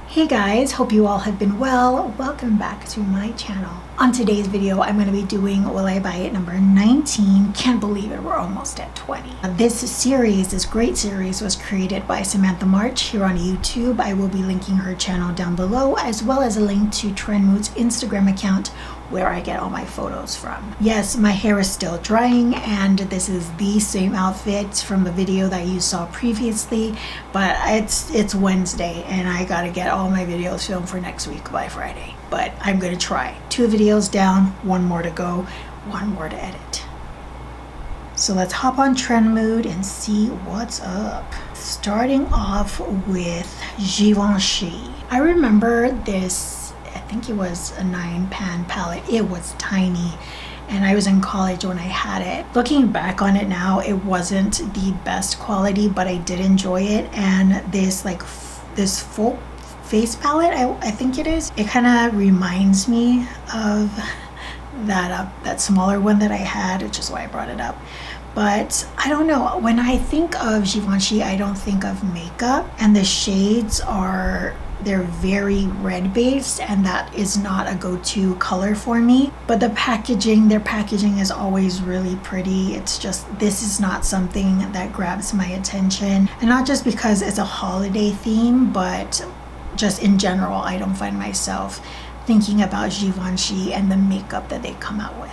Hey guys, hope you all have been well. Welcome back to my channel. On today's video, I'm going to be doing Will I Buy It number 19. Can't believe it, we're almost at 20. This great series was created by Samantha March here on YouTube. I will be linking her channel down below, as well as a link to Trendmood's Instagram account where I get all my photos from. Yes, my hair is still drying and this is the same outfit from the video that you saw previously, but it's Wednesday and I gotta get all my videos filmed for next week by Friday. But I'm gonna try. 2 videos down, 1 more to go, 1 more to edit. So let's hop on Trendmood and see what's up. Starting off with Givenchy. I remember this, I think it was a 9-pan palette. It was tiny and I was in college when I had it. Looking back on it now, it wasn't the best quality, but I did enjoy it. And this this full face palette, I think it is, it kind of reminds me of that smaller one that I had, which is why I brought it up. But I don't know, when I think of Givenchy, I don't think of makeup, and the shades they're very red based, and that is not a go-to color for me. But their packaging is always really pretty. It's just, this is not something that grabs my attention, and not just because it's a holiday theme, but just in general, I don't find myself thinking about Givenchy and the makeup that they come out with.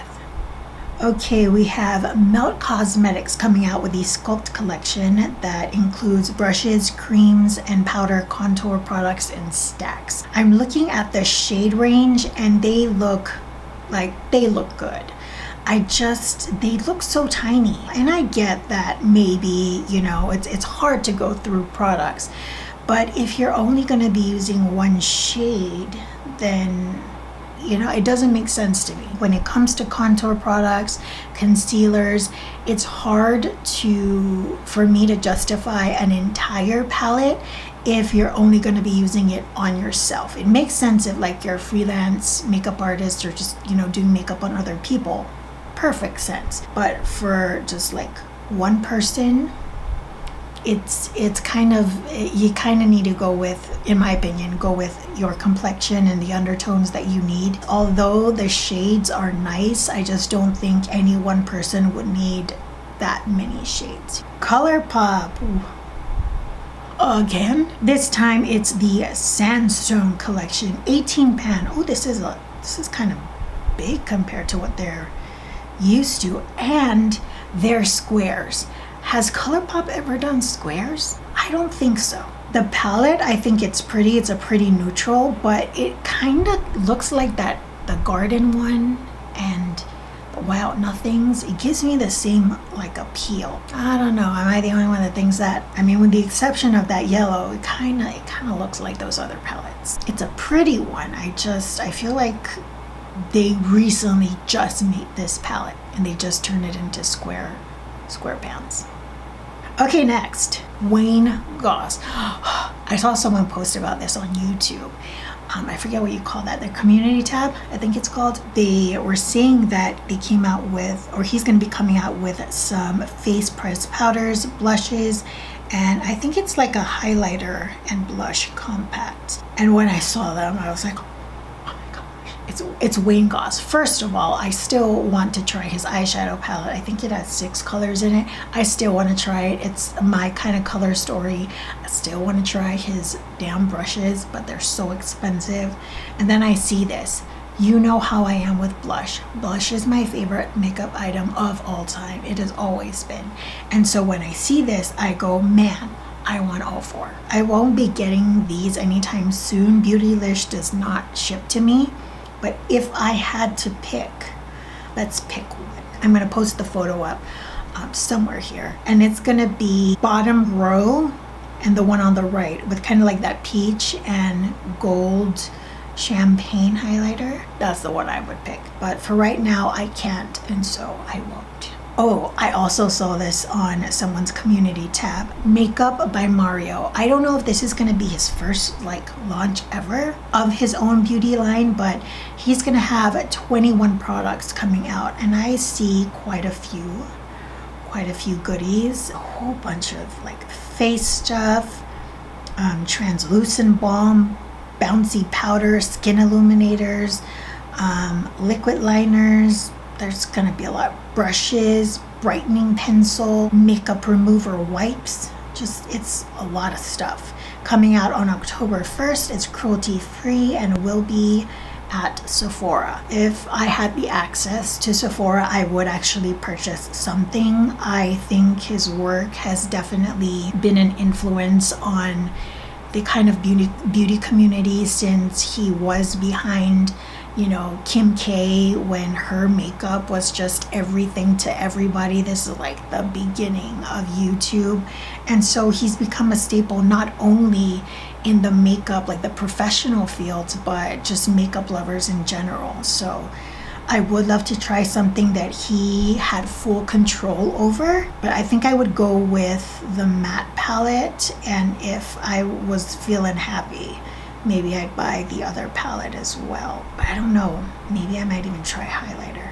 Okay, we have Melt Cosmetics coming out with the Sculpt collection that includes brushes, creams, and powder contour products in stacks. I'm looking at the shade range and they look good. They look so tiny. And I get that maybe, it's hard to go through products, but if you're only going to be using one shade, then it doesn't make sense to me. When it comes to contour products, concealers, it's hard for me to justify an entire palette if you're only going to be using it on yourself. It makes sense if you're a freelance makeup artist or just doing makeup on other people. Perfect sense. But for just one person, it's kind of, you kind of need to go with, in my opinion, go with your complexion and the undertones that you need. Although the shades are nice, I just don't think any one person would need that many shades. Colourpop. Again, this time it's the Sandstone collection, 18-pan. Oh, this is kind of big compared to what they're used to, and they're squares. Has Colourpop ever done squares? I don't think so. The palette, I think it's pretty. It's a pretty neutral, but it kind of looks like the garden one and the Wild Nothings. It gives me the same appeal. I don't know. Am I the only one that thinks that? I mean, with the exception of that yellow, it kind of looks like those other palettes. It's a pretty one. I feel like they recently just made this palette and they just turned it into square pans. Okay, next, Wayne Goss. I saw someone post about this on YouTube. I forget what you call that, the community tab, I think it's called. They were saying that they came out with, or he's going to be coming out with some face pressed powders, blushes, and I think it's like a highlighter and blush compact. And when I saw them, I was like, it's Wayne Goss. First of all, I still want to try his eyeshadow palette. I think it has 6 colors in it. I still want to try it. It's my kind of color story. I still want to try his damn brushes, but they're so expensive. And then I see this. You know how I am with blush. Blush is my favorite makeup item of all time. It has always been. And so when I see this, I go, man, I want all 4. I won't be getting these anytime soon. Beautylish does not ship to me. But if I had to pick, let's pick one. I'm going to post the photo up somewhere here. And it's going to be bottom row and the one on the right with kind of that peach and gold champagne highlighter. That's the one I would pick. But for right now, I can't, and so I won't. Oh, I also saw this on someone's community tab. Makeup by Mario. I don't know if this is going to be his first launch ever of his own beauty line, but he's going to have 21 products coming out, and I see quite a few goodies. A whole bunch of face stuff, translucent balm, bouncy powder, skin illuminators, liquid liners. There's gonna be a lot of brushes, brightening pencil, makeup remover wipes. Just, it's a lot of stuff. Coming out on October 1st, it's cruelty free and will be at Sephora. If I had the access to Sephora, I would actually purchase something. I think his work has definitely been an influence on the kind of beauty community since he was behind, you know, Kim K, when her makeup was just everything to everybody. This is like the beginning of YouTube. And so he's become a staple not only in the makeup, like the professional fields, but just makeup lovers in general. So I would love to try something that he had full control over, but I think I would go with the matte palette, and if I was feeling happy, maybe I'd buy the other palette as well. But I don't know, maybe I might even try highlighter.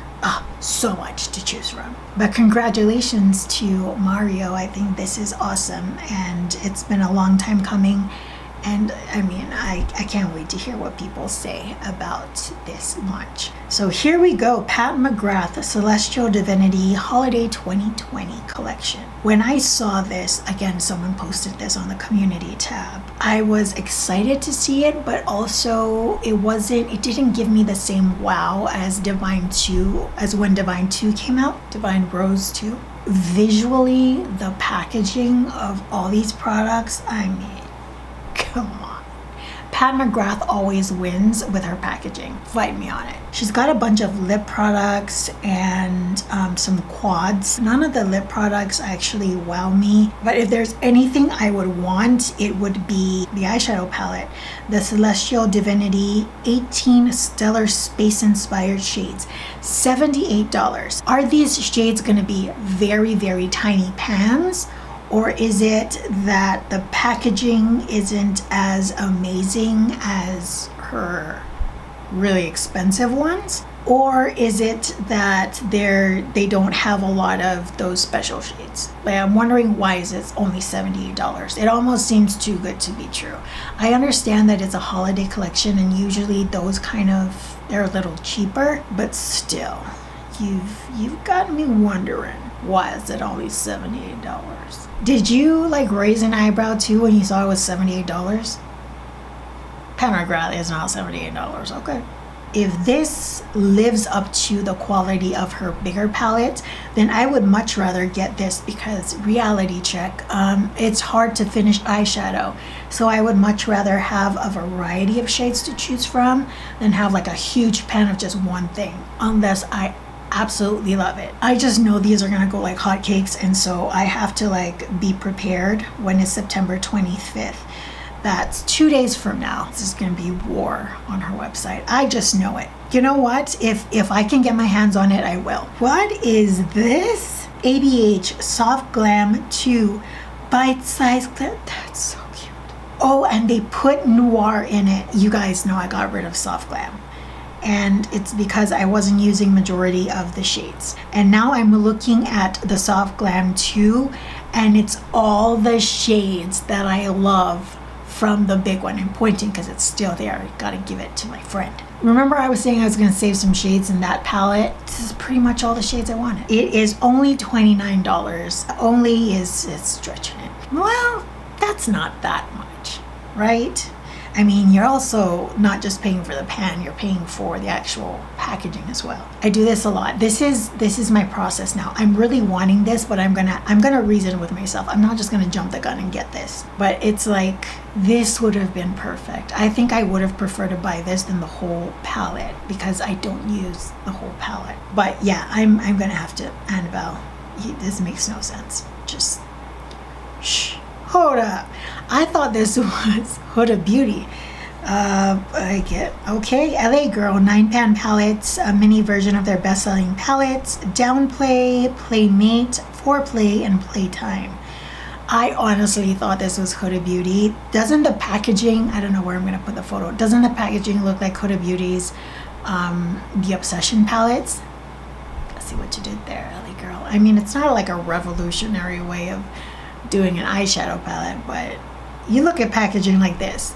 So much to choose from. But congratulations to Mario. I think this is awesome, and it's been a long time coming. And I mean, I can't wait to hear what people say about this launch. So here we go, Pat McGrath, Celestial Divinity Holiday 2020 collection. When I saw this, again, someone posted this on the community tab, I was excited to see it, but also it didn't give me the same wow as Divine 2, as when Divine 2 came out, Divine Rose 2. Visually, the packaging of all these products, I mean, come on. Pat McGrath always wins with her packaging. Fight me on it. She's got a bunch of lip products and some quads. None of the lip products actually wow me, but if there's anything I would want, it would be the eyeshadow palette, the Celestial Divinity 18 Stellar Space Inspired Shades, $78. Are these shades going to be very, very tiny pans? Or is it that the packaging isn't as amazing as her really expensive ones? Or is it that they don't have a lot of those special shades? Like, I'm wondering, why is it only $78? It almost seems too good to be true. I understand that it's a holiday collection and usually those they're a little cheaper, but still, you've got me wondering, why is it only $78? Did you like raise an eyebrow too when you saw it was $78? Pat McGrath is not $78, okay. If this lives up to the quality of her bigger palette, then I would much rather get this, because reality check, it's hard to finish eyeshadow. So I would much rather have a variety of shades to choose from than have like a huge pan of just one thing, unless I absolutely love it. I just know these are gonna go like hotcakes, and so I have to like be prepared. When is September 25th? That's 2 days from now. This is gonna be war on her website. I just know it. You know what? If I can get my hands on it, I will. What is this? ABH Soft Glam 2 Bite Size Glam. That's so cute. Oh, and they put Noir in it. You guys know I got rid of Soft Glam, and it's because I wasn't using majority of the shades. And now I'm looking at the Soft Glam 2, and it's all the shades that I love from the big one. I'm pointing because it's still there. I gotta give it to my friend. Remember I was saying I was gonna save some shades in that palette? This is pretty much all the shades I wanted. It is only $29. Only is stretching it. Well, that's not that much, right? I mean, you're also not just paying for the pan, you're paying for the actual packaging as well. I do this a lot. This is my process now. I'm really wanting this, but I'm gonna reason with myself. I'm not just gonna jump the gun and get this. But it's like, this would have been perfect. I think I would have preferred to buy this than the whole palette, because I don't use the whole palette. But yeah, I'm gonna have to, Annabelle, this makes no sense. Just shh. Hold up. I thought this was Huda Beauty. Okay, LA Girl 9-pan palettes, a mini version of their best-selling palettes, Downplay, Playmate, Foreplay, and Playtime. I honestly thought this was Huda Beauty. Doesn't the packaging, I don't know where I'm going to put the photo, doesn't the packaging look like Huda Beauty's The Obsession palettes? Let's see what you did there, LA Girl. I mean, it's not like a revolutionary way of doing an eyeshadow palette, but you look at packaging like this,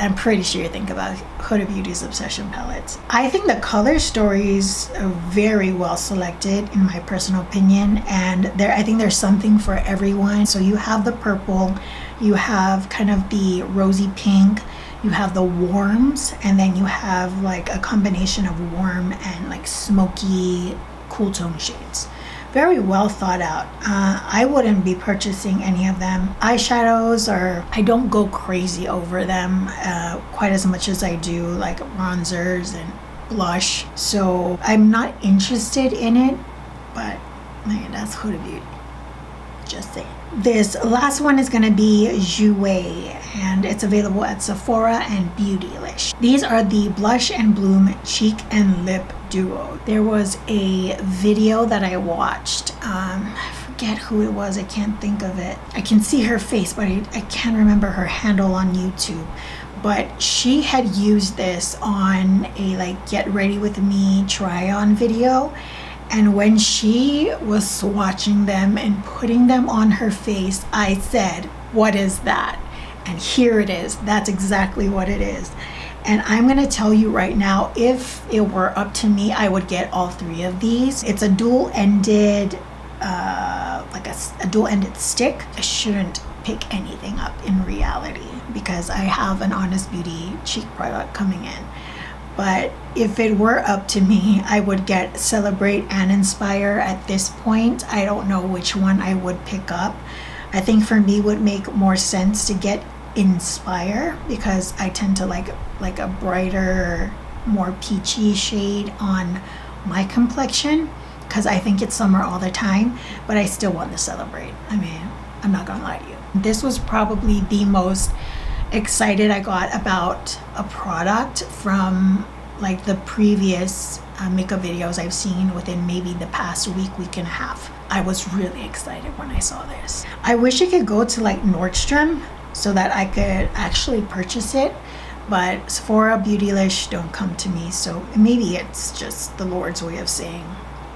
I'm pretty sure you think about Huda Beauty's Obsession palettes. I think the color stories are very well selected in my personal opinion, and I think there's something for everyone. So you have the purple, you have kind of the rosy pink, you have the warms, and then you have like a combination of warm and like smoky cool tone shades. Very well thought out. I wouldn't be purchasing any of them. Eyeshadows I don't go crazy over them quite as much as I do like bronzers and blush. So I'm not interested in it, but man, that's Huda Beauty. Just saying. This last one is gonna be Jouer, and it's available at Sephora and Beautylish. These are the Blush and Bloom Cheek and Lip Duo. There was a video that I watched. I forget who it was. I can't think of it. I can see her face, but I can't remember her handle on YouTube. But she had used this on a like get ready with me try on video. And when she was swatching them and putting them on her face, I said, what is that? And here it is. That's exactly what it is. And I'm gonna tell you right now, if it were up to me, I would get all three of these. It's a dual-ended, like a dual-ended stick. I shouldn't pick anything up in reality because I have an Honest Beauty cheek product coming in. But if it were up to me, I would get Celebrate and Inspire at this point. I don't know which one I would pick up. I think for me would make more sense to get Inspire because I tend to like a brighter, more peachy shade on my complexion because I think it's summer all the time, but I still want to Celebrate. I mean, I'm not gonna lie to you. This was probably the most excited I got about a product from like the previous makeup videos I've seen within maybe the past week and a half. I was really excited when I saw this. I wish I could go to like Nordstrom so that I could actually purchase it, but Sephora, Beautylish don't come to me, so maybe it's just the Lord's way of saying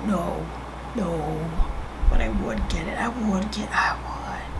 no, but I would get it. I would.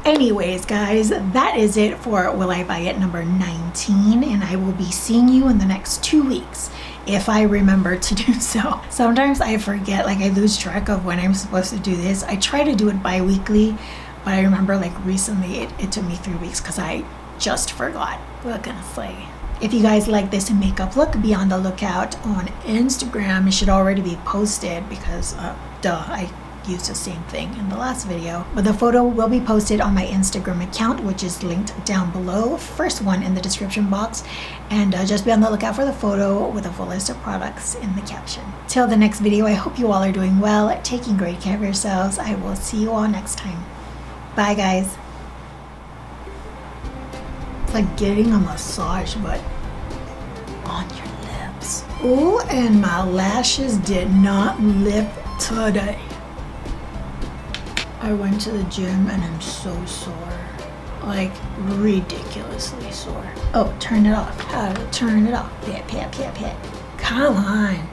Anyways, guys, that is it for Will I Buy It number 19, and I will be seeing you in the next 2 weeks if I remember to do so. Sometimes I forget, like I lose track of when I'm supposed to do this. I try to do it bi-weekly, but I remember like recently it took me 3 weeks because I just forgot. What can I say? If you guys like this makeup look, be on the lookout on Instagram. It should already be posted because I used the same thing in the last video, but the photo will be posted on my Instagram account, which is linked down below, first one in the description box, and just be on the lookout for the photo with a full list of products in the caption. Till the next video, I hope you all are doing well, taking great care of yourselves. I will see you all next time. Bye, guys. It's like getting a massage, but on your lips. Ooh, and my lashes did not lip today. I went to the gym and I'm so sore, like ridiculously sore. Oh, turn it off. How to turn it off? Come on.